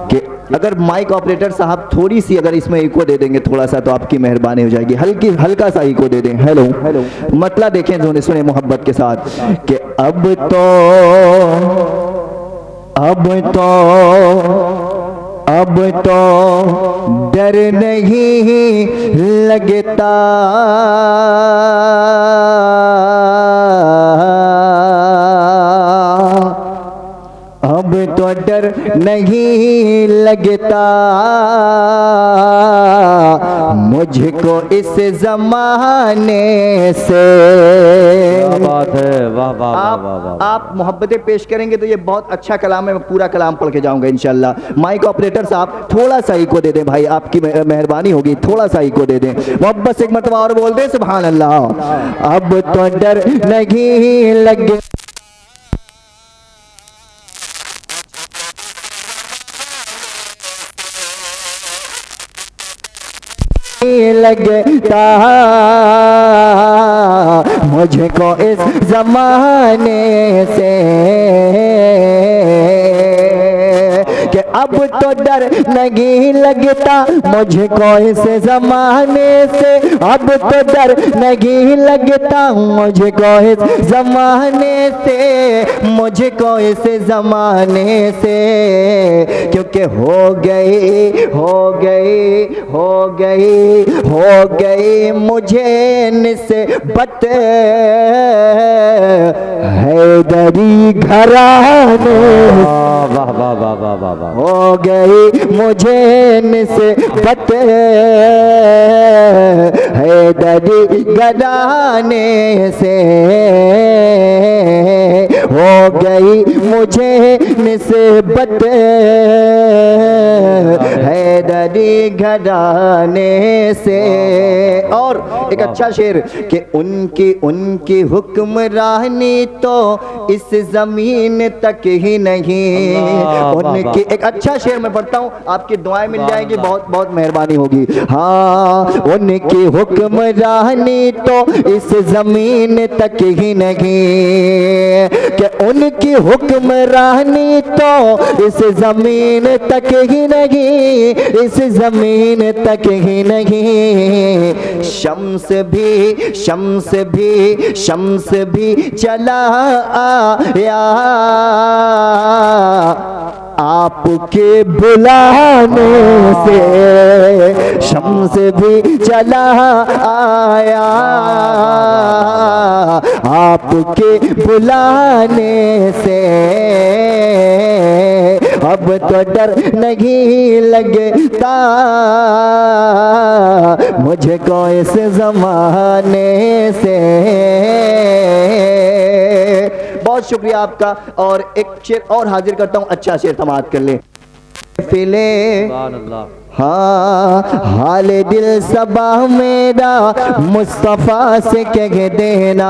कि अगर mic operator साहब थोड़ी सी अगर इसमें इको दे देंगे थोड़ा सा तो आपकी मेहरबानी हो जाएगी, हल्का सा इको दे दें। हेलो हेलो, मतलब देखें सुने सुने मोहब्बत के साथ कि अब तो डर नहीं लगता, अब तो डर नहीं लगता मुझको इस जमाने से। क्या बात है, वाह वाह वाह वाह वाह। आप मोहब्बतें पेश करेंगे तो ये बहुत अच्छा कलाम है, मैं पूरा कलाम पढ़ के जाऊंगा इंशाल्लाह। माइक ऑपरेटर साहब थोड़ा सा इको दे दें भाई, आपकी मेहरबानी होगी, थोड़ा सा इको दे दें। मोहब्बत से एक मरतबा और बोल दें सुभान अल्लाह। अब तो डर नहीं लगे लगता मुझको इस जमाने से, कि अब तो डर नहीं लगता मुझको इस जमाने से, अब तो डर नहीं लगता मुझको इस जमाने से, मुझको इस जमाने से, क्योंकि हो गई मुझे निस्बत हैदरी घराने, वाह वाह वाह वाह वाह वाह। हो गई मुझे निस्बत हैदरी घराने से, हो गई मुझे निस्बत हैदरी घराने से। और एक अच्छा शेर कि उनकी हुक्मरानी तो इस जमीन तक ही नहीं, उनकी एक अच्छा शेर मैं पढ़ता हूँ, आपकी दुआएं मिल जाएंगी, बहुत बहुत मेहरबानी होगी। हाँ, उनकी हुक्मरानी तो इस जमीन तक ही नहीं, कि उनकी हुक्मरानी तो इस जमीन तक ही नहीं, इस जमीन तक ही नहीं। शम्स भी चला आया आपके बुलाने से, शम्स भी चला आया आपके बुलाने से, अब तो डर नहीं लगता मुझको इस जमाने से। बहुत शुक्रिया आपका। और एक शेर और हाजिर करता हूँ, अच्छा शेर समाप्त कर ले। फिले हाँ, हाल दिल सबा मेरा मुस्तफ़ा से कह देना,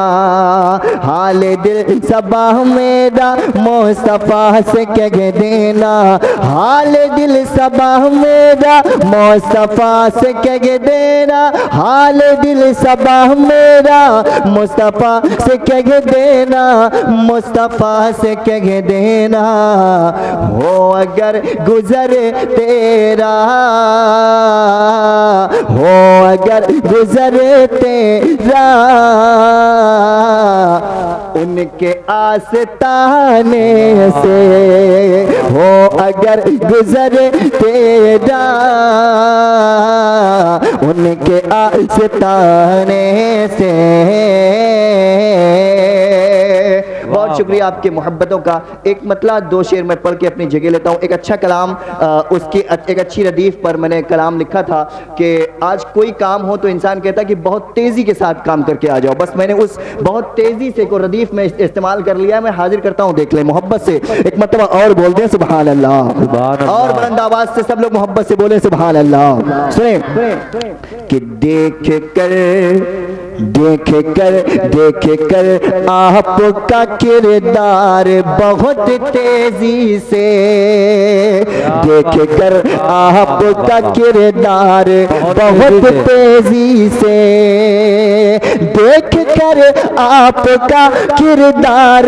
हाल दिल सबा मेरा मुस्तफ़ा से कह देना, हाल दिल सबा मेरा मुस्तफ़ा से कह देना, हाल दिल सबा मेरा मुस्तफ़ा से कह देना, मुस्तफ़ा से कह देना, हो अगर गुजर तेरा, हो अगर गुजरे तेरा उनके आस्ताने से, हो अगर गुजरे तेरा उनके आस्ताने से। बहुत शुक्रिया आपके मोहब्बतों का। एक मतलब दो शेर मैं पढ़ के अपनी जगह लेता हूँ। एक अच्छा कलाम उसकी एक अच्छी रदीफ पर मैंने कलाम लिखा था कि आज कोई काम हो तो इंसान कहता है कि बहुत तेज़ी के साथ काम करके आ जाओ। बस मैंने उस बहुत तेज़ी से को रदीफ में इस्तेमाल कर लिया। मैं हाजिर करता हूँ, देख ले मोहब्बत से एक मतलब और बोल दें सुभान अल्लाह, और बुलंद आवाज से सब लोग मोहब्बत से बोले सुभान अल्लाह। सुने कि देख कर देख कर आपका किरदार बहुत तेजी से, देख कर आपका किरदार बहुत तेजी से, देख कर आपका किरदार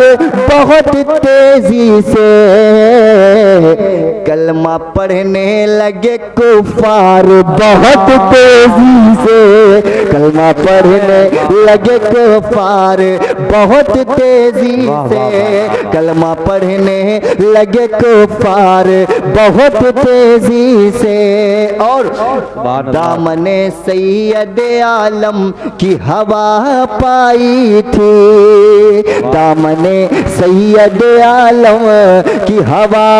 बहुत तेजी से, कलमा पढ़ने लगे कुफार बहुत तेजी से, कलमा पढ़ने लगे कुफार बहुत तेजी से, कलमा पढ़ने लगे कुफार बहुत तेजी से। और दामने सैयद आलम की हवा पाई थी, दामने सैयद आलम की हवा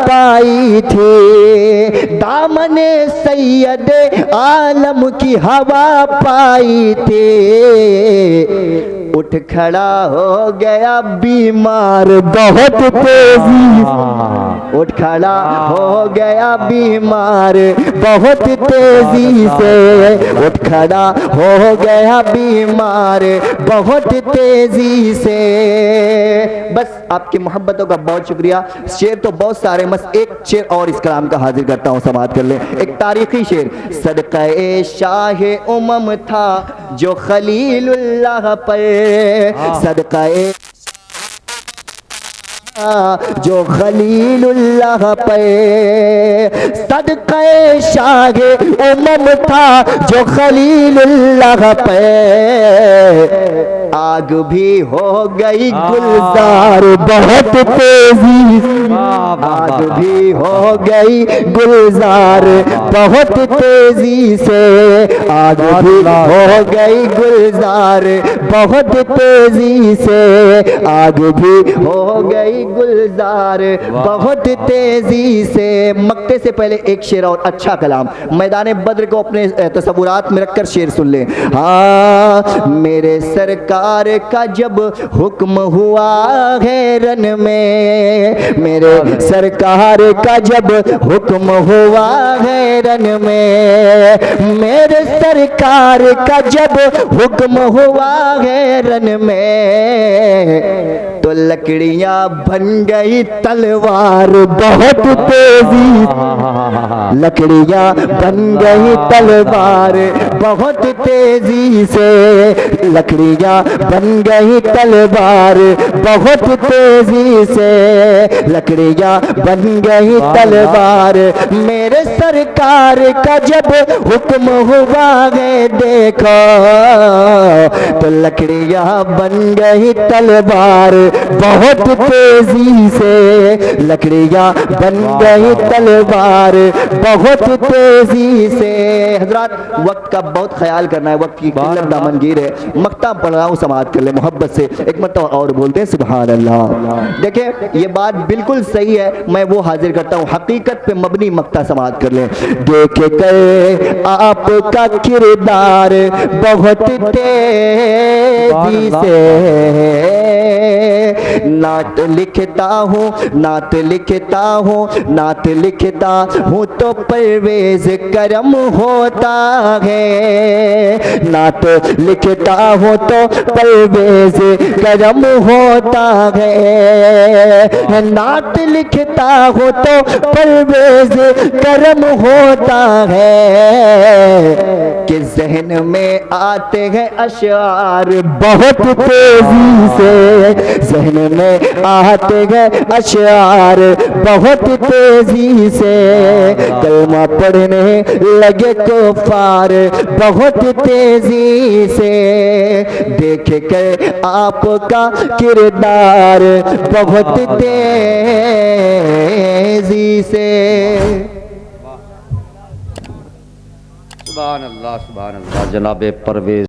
पाई थी, दामने सैयद आलम की हवा पाई थी, उठ खड़ा हो गया बीमार बहुत तेजी से, उठ खड़ा हो गया बीमार बहुत तेजी से, उठ खड़ा हो गया बीमार बहुत तेजी से। बस आपकी मोहब्बतों का बहुत शुक्रिया। शेर तो बहुत सारे, बस एक शेर और इस कलाम का हाजिर करता हूँ, समाअत कर ले। एक तारीखी शेर, सदक़े शाहे उमम था जो खलीलुल्लाह पर, सदक़े जो खलीलुल्लाह पे, सदक़े शाहे उमम था जो खलीलुल्लाह पे, आग भी हो गई गुलजार बहुत तेजी से, आग भी हो गई गुलजार बहुत तेजी से, आग भी हो गई गुलजार बहुत तेजी से, आग भी हो गई गुलजार बहुत तेजी से। मक्के से पहले एक शेर और अच्छा कलाम, मैदान बद्र को अपने तसव्वुरात में रखकर शेर सुन ले। हाँ, मेरे सरकार का जब हुक्म हुआ है रन में, मेरे सरकार का जब हुक्म हुआ है रन में, मेरे सरकार का जब हुक्म हुआ है रन में, तो लकड़ियां बन गई तलवार बहुत तेजी से, लकड़ियां बन गई तलवार बहुत तेजी से, लकड़ियां बन गई तलवार बहुत तेजी से, लकड़ियां बन गई तलवार, मेरे सरकार का जब हुक्म हुआ है देखो, तो लकड़ियां बन गई तलवार बहुत तेजी से, लकड़ियां बन गई तलवार बहुत तेजी से। हजरात, वक्त का बहुत ख्याल करना है, वक्त की किल्लत दामनगीर है। मक्ता पढ़ रहा हूँ, समाअत कर ले मोहब्बत से। एक मरतबा और बोलते हैं सुभान अल्लाह। देखिए ये बात बिल्कुल सही है, मैं वो हाजिर करता हूँ, हकीकत पे मबनी मक्ता, समाअत कर ले। देख कर आपका किरदार बहुत तेजी से, नात लिखता हूँ, नात लिखता हूँ, नात लिखता हूँ तो परवेज करम होता है, नात लिखता हूँ तो परवेज करम होता है, नात लिखता हूँ तो परवेज करम होता है, कि जहन में आते हैं अशआर बहुत तेजी से, जहन में आते हैं अशआर बहुत तेजी से, कलमा पढ़ने लगे कुफार बहुत तेजी से, देख कर आपका किरदार बहुत तेजी से। सुभान अल्लाह जनाबे परवेज।